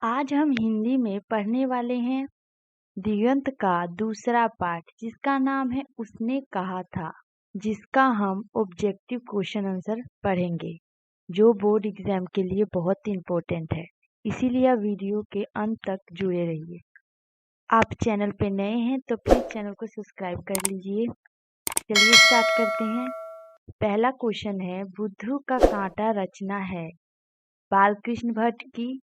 आज हम हिंदी में पढ़ने वाले हैं दिगंत का दूसरा पाठ, जिसका नाम है उसने कहा था, जिसका हम ऑब्जेक्टिव क्वेश्चन आंसर पढ़ेंगे, जो बोर्ड एग्जाम के लिए बहुत इम्पोर्टेंट है। इसीलिए आप वीडियो के अंत तक जुड़े रहिए। आप चैनल पे नए हैं तो प्लीज चैनल को सब्सक्राइब कर लीजिए। चलिए स्टार्ट करते हैं। पहला क्वेश्चन है, बुद्धू का कांटा रचना है बालकृष्ण भट्ट की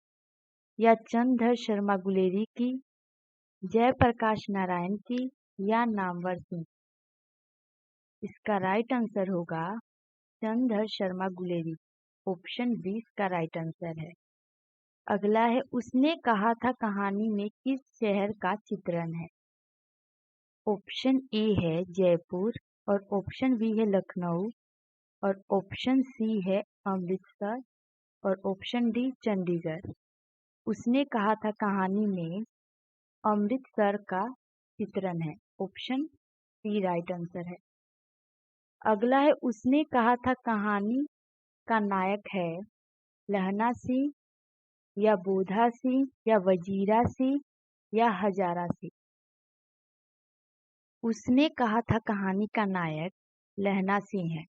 या चंद्रधर शर्मा गुलेरी की, जयप्रकाश नारायण की या नामवर सिंह। इसका राइट आंसर होगा चंद्रधर शर्मा गुलेरी। ऑप्शन बी इसका राइट आंसर है। अगला है, उसने कहा था कहानी में किस शहर का चित्रण है। ऑप्शन ए है जयपुर और ऑप्शन बी है लखनऊ और ऑप्शन सी है अमृतसर और ऑप्शन डी चंडीगढ़। उसने कहा था कहानी में अमृतसर का चित्रण है। ऑप्शन सी राइट आंसर है। अगला है, उसने कहा था कहानी का नायक है लहना सिंह या बोधा सिंह या वजीरा सिंह या हजारा सिंह। उसने कहा था कहानी का नायक लहना सिंह है।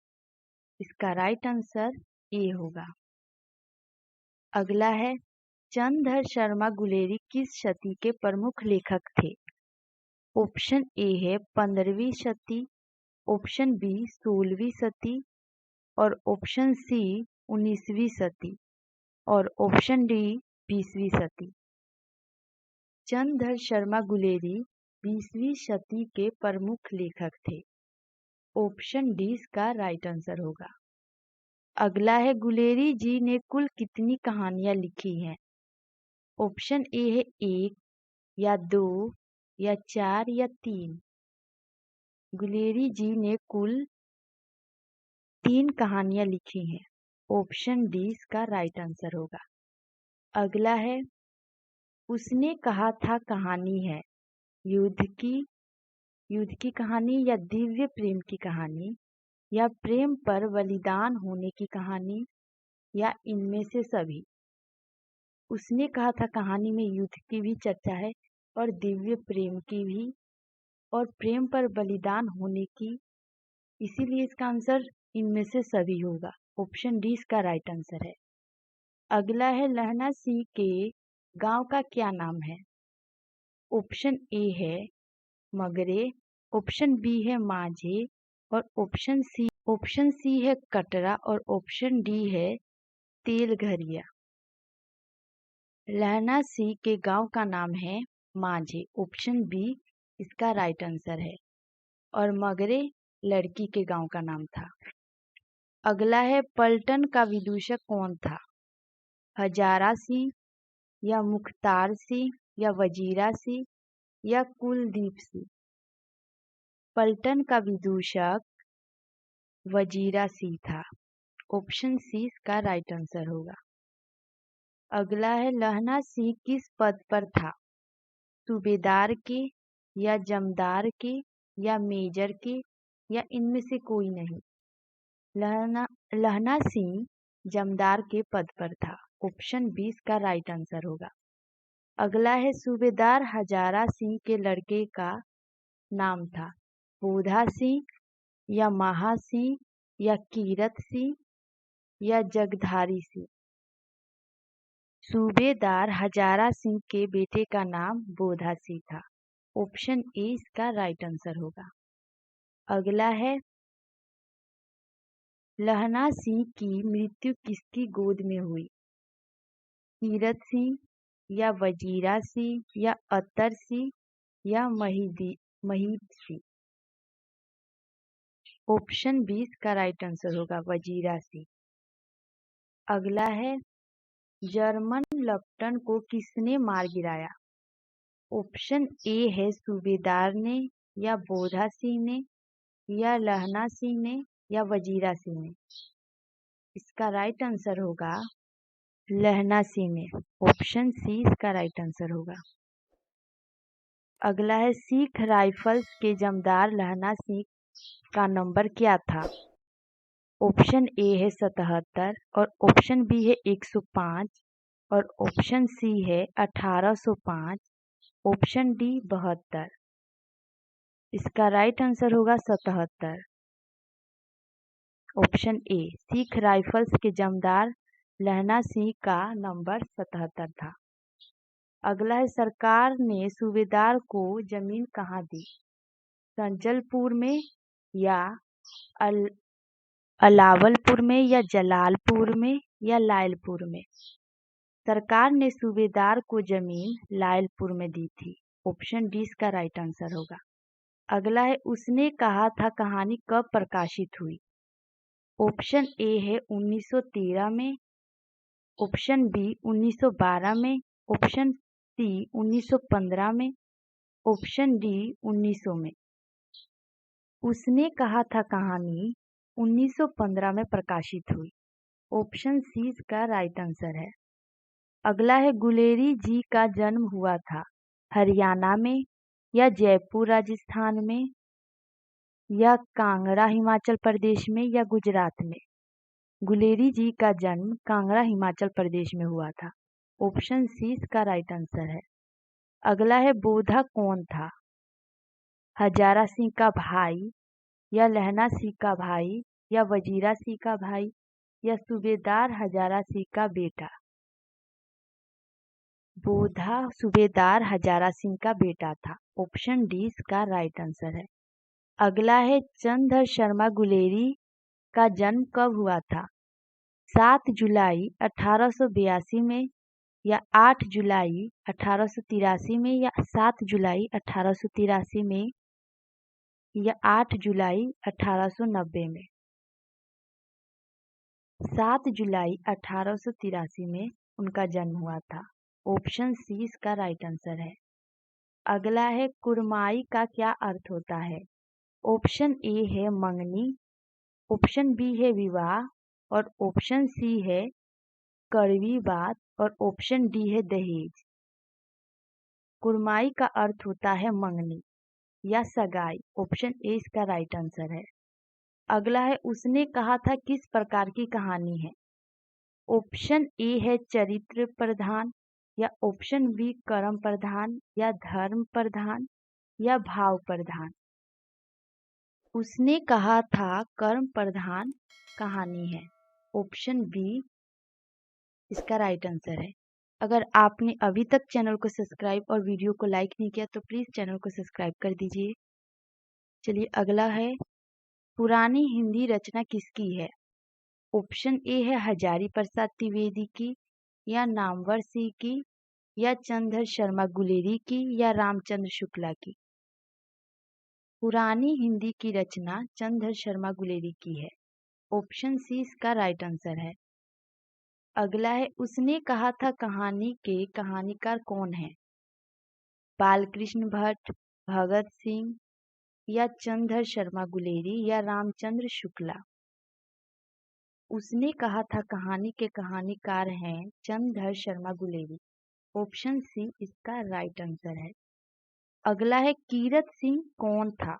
इसका राइट आंसर ए होगा। अगला है, चंद्रधर शर्मा गुलेरी किस शती के प्रमुख लेखक थे। ऑप्शन ए है 15वीं शती, ऑप्शन बी 16वीं शती और ऑप्शन सी 19वीं शती और ऑप्शन डी 20वीं शती। चंद्रधर शर्मा गुलेरी 20वीं शती के प्रमुख लेखक थे। ऑप्शन डी इसका राइट आंसर होगा। अगला है, गुलेरी जी ने कुल कितनी कहानियां लिखी हैं। ऑप्शन ए है 1 या 2 या 4 या 3। गुलेरी जी ने कुल 3 कहानियां लिखी हैं। ऑप्शन डी इसका राइट आंसर होगा। अगला है, उसने कहा था कहानी है युद्ध की कहानी या दिव्य प्रेम की कहानी या प्रेम पर बलिदान होने की कहानी या इनमें से सभी। उसने कहा था कहानी में युद्ध की भी चर्चा है और दिव्य प्रेम की भी और प्रेम पर बलिदान होने की, इसीलिए इसका आंसर इनमें से सभी होगा। ऑप्शन डी इसका राइट आंसर है। अगला है, लहना सिंह के गांव का क्या नाम है। ऑप्शन ए है मगरे, ऑप्शन बी है माझे और ऑप्शन सी है कटरा और ऑप्शन डी है तेलघरिया। लहना सिंह के गांव का नाम है माझे। ऑप्शन बी इसका राइट आंसर है और मगरे लड़की के गांव का नाम था। अगला है, पलटन का विदूषक कौन था। हजारा सिंह या मुख्तार सिंह या वजीरा सिंह या कुलदीप सिंह। पलटन का विदूषक वजीरा सिंह था। ऑप्शन सी इसका राइट आंसर होगा। अगला है, लहना सिंह किस पद पर था। सूबेदार के या जमदार के या मेजर के या इनमें से कोई नहीं। लहना सिंह जमदार के पद पर था। ऑप्शन बी इसका राइट आंसर होगा। अगला है, सूबेदार हजारा सिंह के लड़के का नाम था बोधा सिंह या महा सिंह या कीरत सिंह या जगधारी सिंह। सूबेदार हजारा सिंह के बेटे का नाम बोधा सिंह था। ऑप्शन ए इसका राइट आंसर होगा। अगला है, लहना सिंह की मृत्यु किसकी गोद में हुई। कीरत सिंह या वजीरा सिंह या अतर सिंह या महीद सिंह। ऑप्शन बी इसका राइट आंसर होगा, वजीरा सिंह। अगला है, जर्मन लप्टन को किसने मार गिराया। ऑप्शन ए है सूबेदार ने या बोधा सिंह ने या लहना सिंह ने या वजीरा सिंह ने। इसका राइट आंसर होगा लहना सिंह ने। ऑप्शन सी इसका राइट आंसर होगा। अगला है, सिख राइफल्स के जमदार लहना सिंह का नंबर क्या था। ऑप्शन ए है 77 और ऑप्शन बी है 105 और ऑप्शन सी है 1805, ऑप्शन डी 72। इसका राइट आंसर होगा 77। ऑप्शन ए, सिख राइफल्स के जमदार लहना सिंह का नंबर 77 था। अगला है, सरकार ने सूबेदार को जमीन कहाँ दी? संजलपुर में या अलावलपुर में या जलालपुर में या लायलपुर में? सरकार ने सूबेदार को जमीन लायलपुर में दी थी। ऑप्शन डी इसका राइट आंसर होगा। अगला है, उसने कहा था कहानी कब प्रकाशित हुई? ऑप्शन ए है 1913 में, ऑप्शन बी 1912 में, ऑप्शन सी 1915 में, ऑप्शन डी 1900 में। उसने कहा था कहानी 1915 में प्रकाशित हुई। ऑप्शन सी इसका राइट आंसर है। अगला है, गुलेरी जी का जन्म हुआ था हरियाणा में या जयपुर राजस्थान में या कांगड़ा हिमाचल प्रदेश में या गुजरात में? गुलेरी जी का जन्म कांगड़ा हिमाचल प्रदेश में हुआ था। ऑप्शन सी इसका राइट आंसर है। अगला है, बोधा कौन था? हजारा सिंह का भाई या लहना सिंह का भाई या वजीरा सिंह का भाई या सूबेदार हजारा सिंह का बेटा? बोधा सूबेदार हजारा सिंह का बेटा था। ऑप्शन डी इसका राइट आंसर है। अगला है, चंद्रधर शर्मा गुलेरी का जन्म कब हुआ था? 7 जुलाई 1882 में या 8 जुलाई 1883 में या 7 जुलाई 1883 में या 8 जुलाई 1890 में? 7 जुलाई 1883 में उनका जन्म हुआ था। ऑप्शन सी इसका राइट आंसर है। अगला है, कुरमाई का क्या अर्थ होता है? ऑप्शन ए है मंगनी, ऑप्शन बी है विवाह और ऑप्शन सी है कड़वी बात और ऑप्शन डी है दहेज। कुरमाई का अर्थ होता है मंगनी या सगाई। ऑप्शन ए इसका राइट आंसर है। अगला है, उसने कहा था किस प्रकार की कहानी है? ऑप्शन ए है चरित्र प्रधान या ऑप्शन बी कर्म प्रधान या धर्म प्रधान या भाव प्रधान? उसने कहा था कर्म प्रधान कहानी है। ऑप्शन बी इसका राइट आंसर है। अगर आपने अभी तक चैनल को सब्सक्राइब और वीडियो को लाइक नहीं किया तो प्लीज़ चैनल को सब्सक्राइब कर दीजिए। चलिए अगला है, पुरानी हिंदी रचना किसकी है? ऑप्शन ए है हजारी प्रसाद द्विवेदी की या नामवर सिंह की या चंद्रधर शर्मा गुलेरी की या रामचंद्र शुक्ला की? पुरानी हिंदी की रचना चंद्रधर शर्मा गुलेरी की है। ऑप्शन सी इसका राइट आंसर है। अगला है, उसने कहा था कहानी के कहानीकार कौन है? बालकृष्ण भट्ट, भगत सिंह या चंद्रधर शर्मा गुलेरी या रामचंद्र शुक्ला? उसने कहा था कहानी के कहानीकार हैं चंद्रधर शर्मा गुलेरी। ऑप्शन सी इसका राइट आंसर है। अगला है, कीरत सिंह कौन था?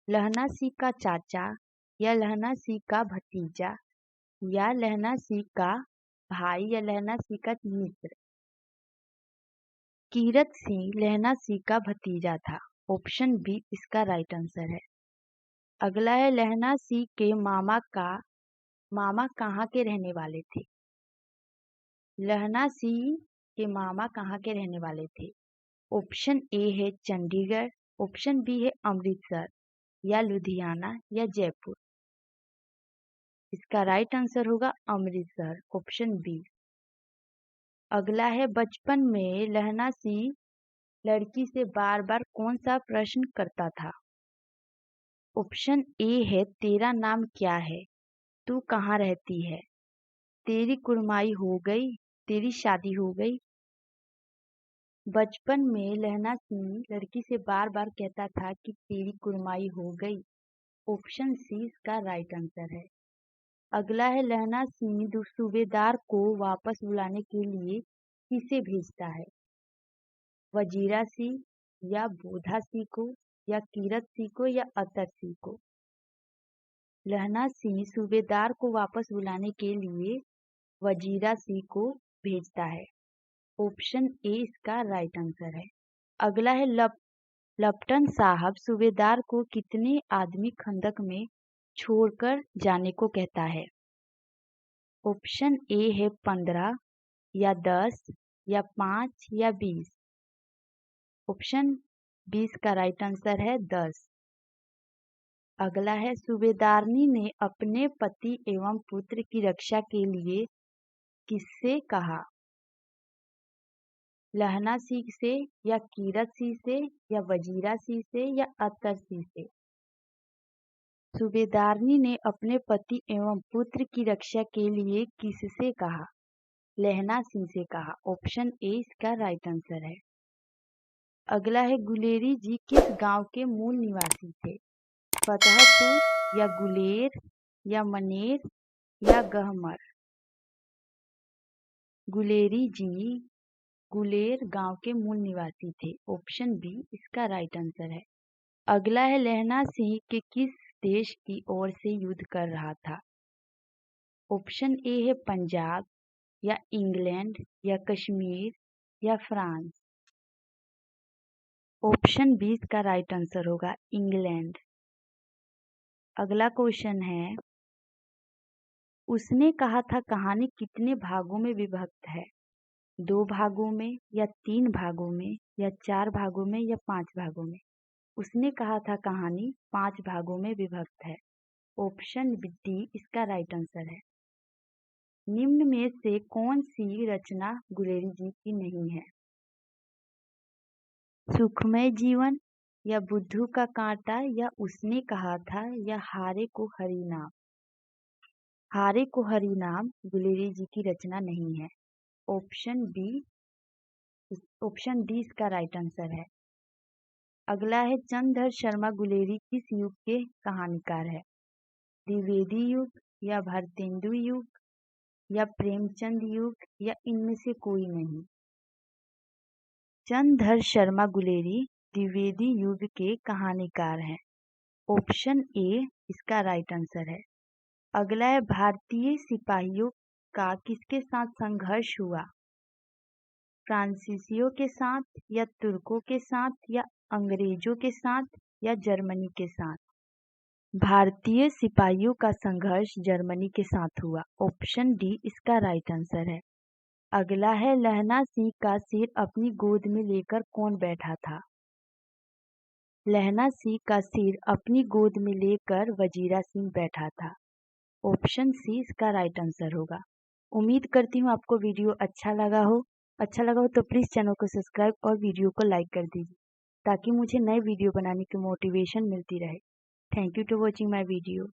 लहना सिंह का चाचा या लहना सिंह का भतीजा या लहना सिंह का भाई या लहना सिंह का मित्र? कीरत सिंह लहना सिंह का भतीजा था। ऑप्शन बी इसका राइट आंसर है। अगला है, लहना सिंह के मामा कहाँ के रहने वाले थे? लहना सिंह के मामा कहाँ के रहने वाले थे? ऑप्शन ए है चंडीगढ़, ऑप्शन बी है अमृतसर या लुधियाना या जयपुर? इसका राइट आंसर होगा अमृतसर, ऑप्शन बी। अगला है, बचपन में लहना सिंह लड़की से बार बार कौन सा प्रश्न करता था? ऑप्शन ए है तेरा नाम क्या है, तू कहाँ रहती है, तेरी कुड़माई हो गई, तेरी शादी हो गई? बचपन में लहना सिंह लड़की से बार बार कहता था कि तेरी कुड़माई हो गई। ऑप्शन सी इसका राइट आंसर है। अगला है, लहना सिंह सूबेदार को वापस बुलाने के लिए किसे भेजता है? वजीरा सिंह या बोधा सिंह को या कीरत सिंह को या अतर सिंह को? लहना सिंह सूबेदार को वापस बुलाने के लिए वजीरा सिंह को भेजता है। ऑप्शन ए इसका राइट आंसर है। अगला है लप्टन साहब सूबेदार को कितने आदमी खंदक में छोड़कर जाने को कहता है। ऑप्शन ए है 15 या 10 या 5 या 20। ऑप्शन 20 का राइट आंसर है 10। अगला है सूबेदारनी ने अपने पति एवं पुत्र की रक्षा के लिए किससे कहा। लहना सिंह से या कीरत सिंह से या वजीरा सिंह से या अतर सिंह से। सूबेदारनी ने अपने पति एवं पुत्र की रक्षा के लिए किससे कहा। लहना सिंह से कहा। ऑप्शन ए इसका राइट आंसर है। अगला है गुलेरी जी किस गांव के मूल निवासी थे। फतेहपुर या गुलेर या मनेर या गहमर। गुलेरी जी गुलेर गांव के मूल निवासी थे। ऑप्शन बी इसका राइट आंसर है। अगला है लहना सिंह के किस देश की ओर से युद्ध कर रहा था। ऑप्शन ए है पंजाब या इंग्लैंड या कश्मीर या फ्रांस। ऑप्शन बी इसका राइट आंसर होगा इंग्लैंड। अगला क्वेश्चन है उसने कहा था कहानी कितने भागों में विभक्त है। 2 भागों में या 3 भागों में या 4 भागों में या 5 भागों में। उसने कहा था कहानी 5 भागों में विभक्त है। ऑप्शन डी इसका राइट आंसर है। निम्न में से कौन सी रचना गुलेरी जी की नहीं है। सुखमय जीवन या बुद्धू का कांटा या उसने कहा था या हारे को हरि नाम। हारे को हरि नाम गुलेरी जी की रचना नहीं है। ऑप्शन डी इसका राइट आंसर है। अगला है चंद्रधर शर्मा गुलेरी किस युग के कहानीकार है। द्विवेदी युग या भारतेंदु युग या प्रेमचंद युग या इनमें से कोई नहीं। चंद्रधर शर्मा गुलेरी द्विवेदी युग के कहानीकार हैं। ऑप्शन ए इसका राइट आंसर है। अगला है भारतीय सिपाहियों का किसके साथ संघर्ष हुआ। फ्रांसीसियों के साथ या तुर्कों के साथ या अंग्रेजों के साथ या जर्मनी के साथ। भारतीय सिपाहियों का संघर्ष जर्मनी के साथ हुआ। ऑप्शन डी इसका राइट आंसर है। अगला है लहना सिंह का सिर अपनी गोद में लेकर कौन बैठा था। लहना सिंह का सिर अपनी गोद में लेकर वजीरा सिंह बैठा था। ऑप्शन सी इसका राइट आंसर होगा। उम्मीद करती हूँ आपको वीडियो अच्छा लगा हो तो प्लीज़ चैनल को सब्सक्राइब और वीडियो को लाइक कर दीजिए ताकि मुझे नए वीडियो बनाने की मोटिवेशन मिलती रहे। Thank you to watching my video.